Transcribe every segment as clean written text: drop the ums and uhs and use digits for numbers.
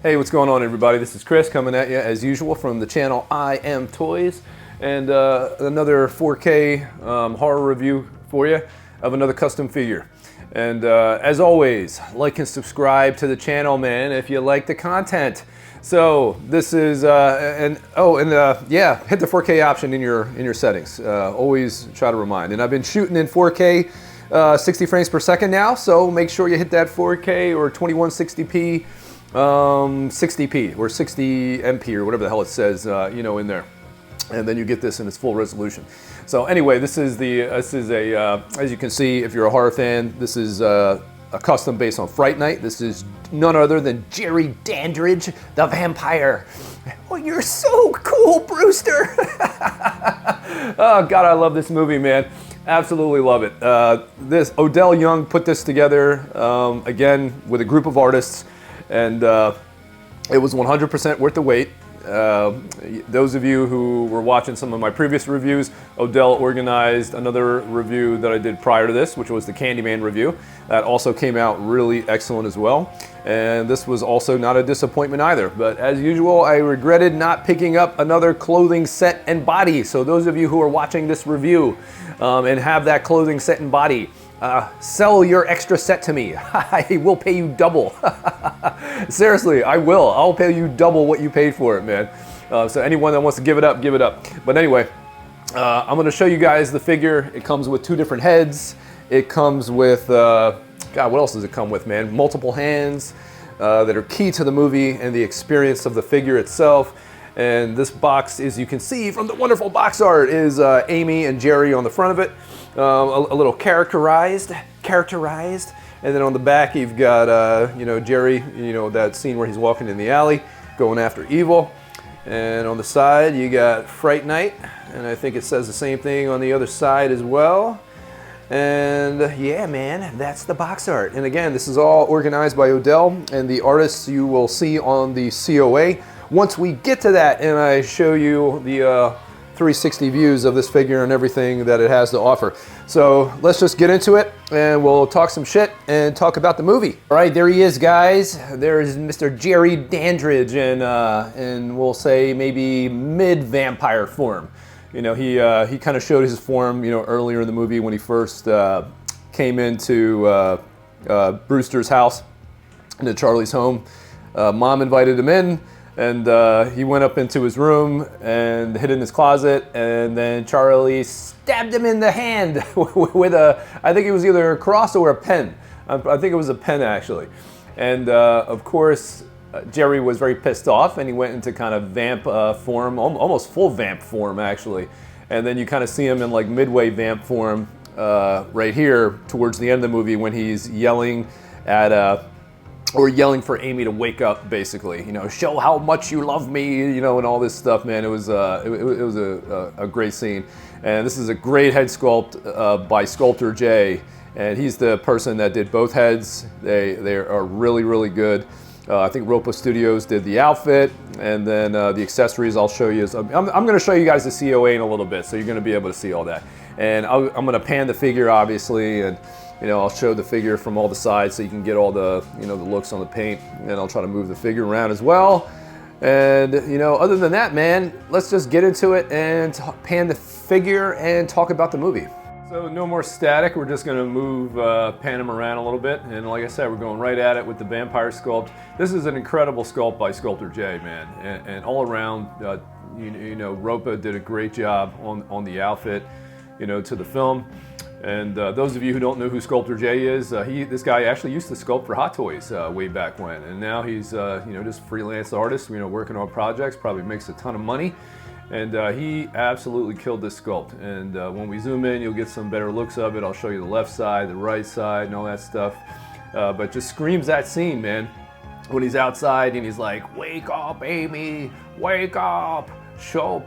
Hey, what's going on, everybody? This is Chris coming at you as usual from the channel I Am Toys, and another 4K horror review for you of another custom figure. And as always, like and subscribe to the channel, man, if you like the content. So this is yeah, hit the 4K option in your settings. Always try to remind. And I've been shooting in 4K, 60 frames per second now. So make sure you hit that 4K or 2160p. 60p or 60 MP or whatever the hell it says, in there, and then you get this in its full resolution. So anyway, this is as you can see, if you're a horror fan, this is a custom based on Fright Night. This is none other than Jerry Dandridge, the vampire. Oh, you're so cool, Brewster. Oh God, I love this movie, man. Absolutely love it. This Odell Young put this together again with a group of artists. And it was 100% worth the wait. Those of you who were watching some of my previous reviews, Odell organized another review that I did prior to this, which was the Candyman review. That also came out really excellent as well. And this was also not a disappointment either. But as usual, I regretted not picking up another clothing set and body. So those of you who are watching this review and have that clothing set and body, sell your extra set to me. I will pay you double. Seriously, I will. I'll pay you double what you paid for it, man. So anyone that wants to give it up, give it up. But anyway, I'm going to show you guys the figure. It comes with two different heads. It comes with, God, what else does it come with, man? Multiple hands that are key to the movie and the experience of the figure itself. And this box, as you can see from the wonderful box art, is Amy and Jerry on the front of it. A little characterized. And then on the back, you've got, Jerry, that scene where he's walking in the alley, going after evil. And on the side, you got Fright Night. And I think it says the same thing on the other side as well. And yeah, man, that's the box art. And again, this is all organized by Odell, and the artists you will see on the COA. Once we get to that and I show you the 360 views of this figure and everything that it has to offer. So let's just get into it and we'll talk some shit and talk about the movie. All right, there he is, guys. There's Mr. Jerry Dandridge in we'll say maybe mid-vampire form. He kind of showed his form, earlier in the movie when he first came into Brewster's house, into Charlie's home. Mom invited him in. And he went up into his room and hid in his closet, and then Charlie stabbed him in the hand with I think it was either a cross or a pen. I think it was a pen, actually. And of course, Jerry was very pissed off, and he went into kind of vamp form, almost full vamp form, actually. And then you kind of see him in like midway vamp form right here towards the end of the movie when he's yelling at or yelling for Amy to wake up, basically. Show how much you love me, and all this stuff, man. It was a great scene. And this is a great head sculpt by Sculptor Jay. And he's the person that did both heads. They are really, really good. I think Ropa Studios did the outfit, and then the accessories I'll show you. I'm going to show you guys the COA in a little bit, so you're going to be able to see all that. And I'm going to pan the figure, obviously, and I'll show the figure from all the sides so you can get all the, the looks on the paint, and I'll try to move the figure around as well. And, other than that, man, let's just get into it and pan the figure and talk about the movie. So no more static, we're just gonna move, pan him around a little bit. And like I said, we're going right at it with the vampire sculpt. This is an incredible sculpt by Sculptor Jay, man. And all around, Ropa did a great job on the outfit, to the film. And those of you who don't know who Sculptor Jay is, this guy actually used to sculpt for Hot Toys way back when, and now he's just freelance artist, working on projects. Probably makes a ton of money, and he absolutely killed this sculpt. And when we zoom in, you'll get some better looks of it. I'll show you the left side, the right side, and all that stuff. But just screams that scene, man, when he's outside and he's like, "Wake up, Amy, wake up.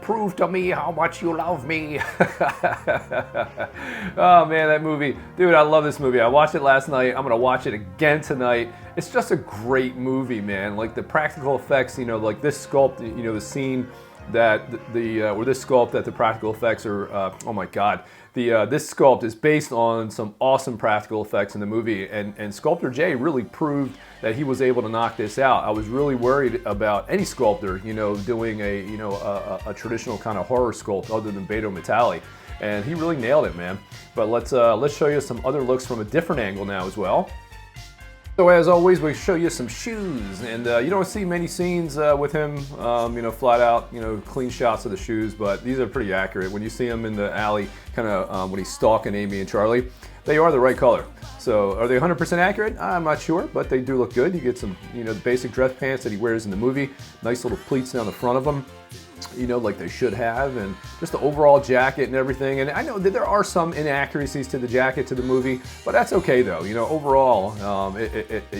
Prove to me how much you love me." Oh man, that movie. Dude, I love this movie. I watched it last night. I'm gonna watch it again tonight. It's just a great movie, man. Like the practical effects, like this sculpt, the scene that or this sculpt that the practical effects are, oh my God, this sculpt is based on some awesome practical effects in the movie, and Sculptor Jay really proved that he was able to knock this out. I was really worried about any sculptor, doing a traditional kind of horror sculpt other than Beto Metalli, and he really nailed it, man. But let's show you some other looks from a different angle now as well. So as always, we show you some shoes, and you don't see many scenes with him, flat out, clean shots of the shoes, but these are pretty accurate. When you see him in the alley, kind of when he's stalking Amy and Charlie, they are the right color. So are they 100% accurate? I'm not sure, but they do look good. You get some, the basic dress pants that he wears in the movie, nice little pleats down the front of them, like they should have, and just the overall jacket and everything. And I know that there are some inaccuracies to the jacket, to the movie, but that's okay though. Overall,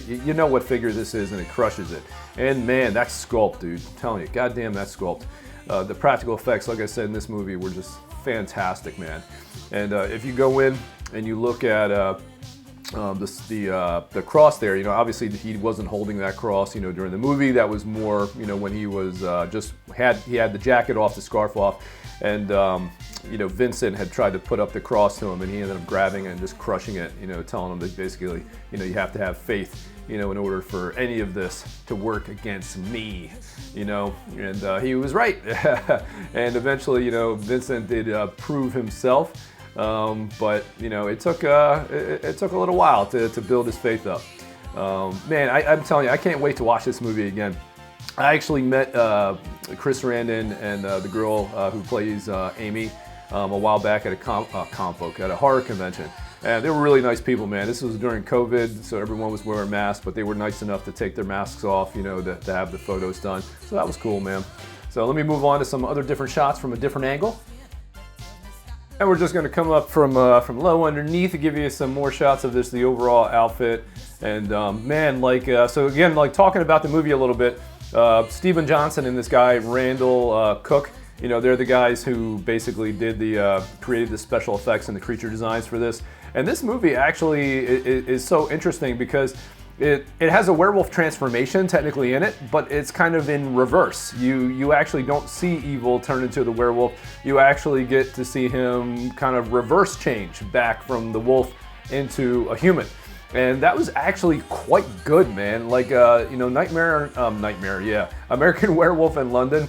you know what figure this is, and it crushes it. And man, that sculpt, dude, I'm telling you, goddamn that sculpt. The practical effects, like I said, in this movie were just fantastic, man. And if you go in and you look at the cross there, obviously he wasn't holding that cross, during the movie. That was more, when he was he had the jacket off, the scarf off, and Vincent had tried to put up the cross to him, and he ended up grabbing it and just crushing it, telling him that basically, you have to have faith, in order for any of this to work against me, and he was right. And eventually, Vincent did prove himself. But it took a little while to build his faith up. Man, I'm telling you, I can't wait to watch this movie again. I actually met Chris Sarandon and the girl who plays Amy a while back at a horror convention. And they were really nice people, man. This was during COVID, so everyone was wearing masks, but they were nice enough to take their masks off, to have the photos done. So that was cool, man. So let me move on to some other different shots from a different angle. And we're just going to come up from low underneath to give you some more shots of the overall outfit. And man, so again, talking about the movie a little bit, Steven Johnson and this guy, Randall Cook, they're the guys who basically created the special effects and the creature designs for this. And this movie actually is so interesting because it has a werewolf transformation technically in it, but it's kind of in reverse. You actually don't see Evil turn into the werewolf. You actually get to see him kind of reverse change back from the wolf into a human. And that was actually quite good, man. American Werewolf in London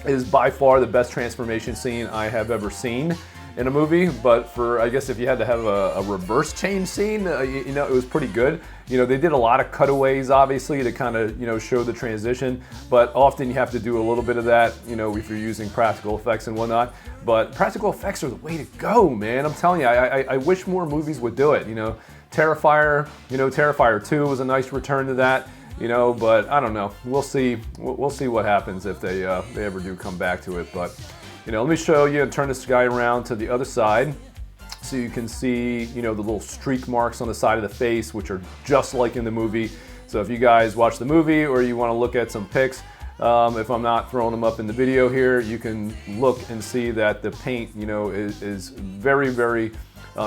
is by far the best transformation scene I have ever seen in a movie, but I guess if you had to have a reverse change scene, it was pretty good. They did a lot of cutaways, obviously, to kind of, show the transition, but often you have to do a little bit of that, if you're using practical effects and whatnot. But practical effects are the way to go, man. I'm telling you, I wish more movies would do it. Terrifier, Terrifier 2 was a nice return to that, but I don't know. We'll see what happens if they ever do come back to it. But let me show you and turn this guy around to the other side so you can see, the little streak marks on the side of the face, which are just like in the movie. So if you guys watch the movie or you want to look at some pics, if I'm not throwing them up in the video here, you can look and see that the paint, is very, very,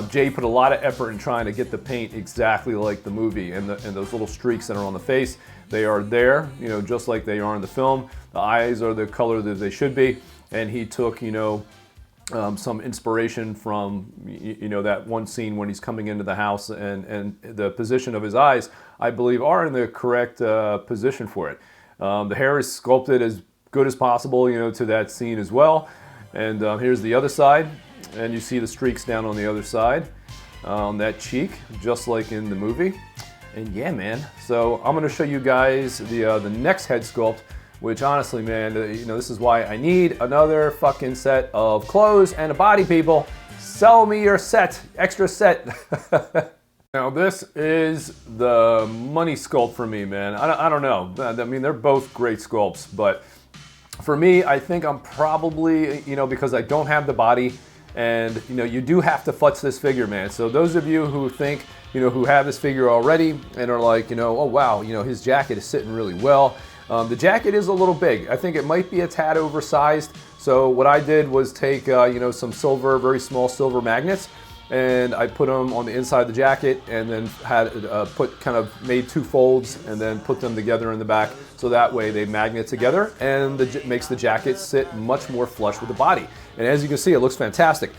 Jay put a lot of effort in trying to get the paint exactly like the movie, and those little streaks that are on the face, they are there, just like they are in the film. The eyes are the color that they should be. And he took, some inspiration from, that one scene when he's coming into the house, and the position of his eyes, I believe, are in the correct position for it. The hair is sculpted as good as possible, to that scene as well. And here's the other side, and you see the streaks down on the other side, that cheek, just like in the movie. And yeah, man. So I'm going to show you guys the next head sculpt, which honestly, man, this is why I need another fucking set of clothes and a body, people. Sell me your set, extra set. Now this is the money sculpt for me, man. I don't know. I mean, they're both great sculpts, but for me, I think I'm probably, because I don't have the body, and you do have to futz this figure, man. So those of you who think, who have this figure already and are like, oh wow, his jacket is sitting really well. The jacket is a little big. I think it might be a tad oversized. So what I did was take, some silver, very small silver magnets, and I put them on the inside of the jacket, and then had made 2 folds and then put them together in the back, so that way they magnet together, and it makes the jacket sit much more flush with the body. And as you can see, it looks fantastic.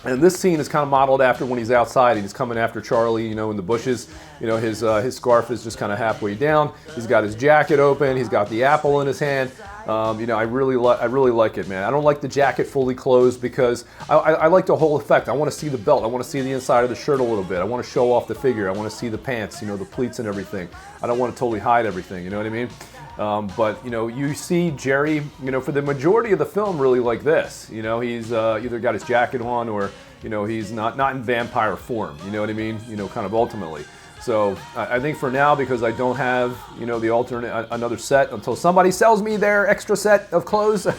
And this scene is kind of modeled after when he's outside and he's coming after Charlie, you know, in the bushes. You know, his scarf is just kind of halfway down. He's got his jacket open. He's got the apple in his hand. You know, I really like it, man. I don't like the jacket fully closed because I like the whole effect. I want to see the belt. I want to see the inside of the shirt a little bit. I want to show off the figure. I want to see the pants, you know, the pleats and everything. I don't want to totally hide everything, you know what I mean? But, you know, you see Jerry, you know, for the majority of the film really like this. You know, he's either got his jacket on or, you know, he's not in vampire form, you know what I mean? You know, kind of ultimately. So I think for now, because I don't have, you know, the alternate, another set until somebody sells me their extra set of clothes, I'm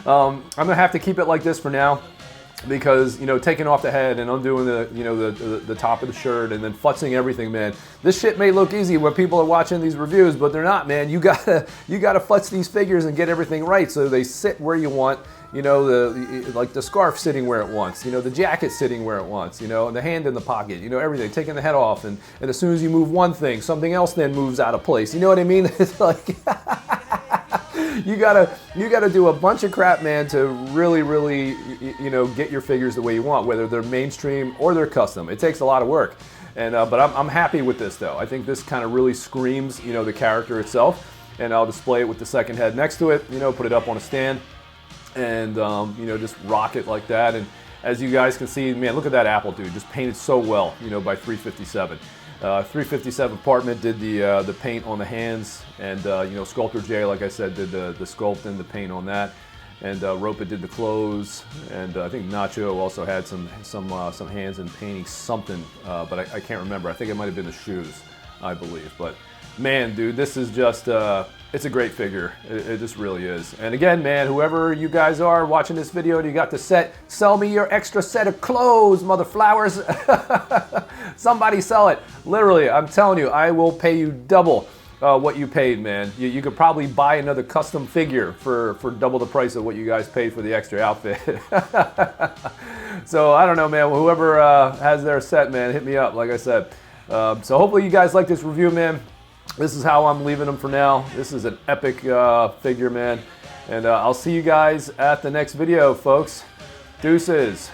going to have to keep it like this for now. Because, you know, taking off the head and undoing the, you know, the top of the shirt and then futzing everything, man. This shit may look easy when people are watching these reviews, but they're not, man. You gotta futz these figures and get everything right so they sit where you want. You know, like the scarf sitting where it wants. You know, the jacket sitting where it wants. You know, and the hand in the pocket. You know, everything. Taking the head off, and as soon as you move one thing, something else then moves out of place. You know what I mean? It's like. You gotta do a bunch of crap, man, to really, you know, get your figures the way you want, whether they're mainstream or they're custom. It takes a lot of work, and but I'm happy with this though. I think this kind of really screams, you know, the character itself, and I'll display it with the second head next to it. You know, put it up on a stand, and you know, just rock it like that. And as you guys can see, man, look at that apple, dude, just painted so well, you know, by 357. 357 Apartment did the paint on the hands, and you know, Sculptor J, like I said, did the sculpt and the paint on that, and Ropa did the clothes, and I think Nacho also had some hands in painting something, but I can't remember. I think it might have been the shoes, I believe. But man, dude, this is just it's a great figure. It just really is. And again, man, whoever you guys are watching this video and you got the set, sell me your extra set of clothes, mother flowers. Somebody sell it. Literally, I'm telling you, I will pay you double what you paid, man. You could probably buy another custom figure for double the price of what you guys paid for the extra outfit. So I don't know, man. Whoever has their set, man, hit me up, like I said. So hopefully you guys like this review, man. This is how I'm leaving them for now. This is an epic figure, man. And I'll see you guys at the next video, folks. Deuces.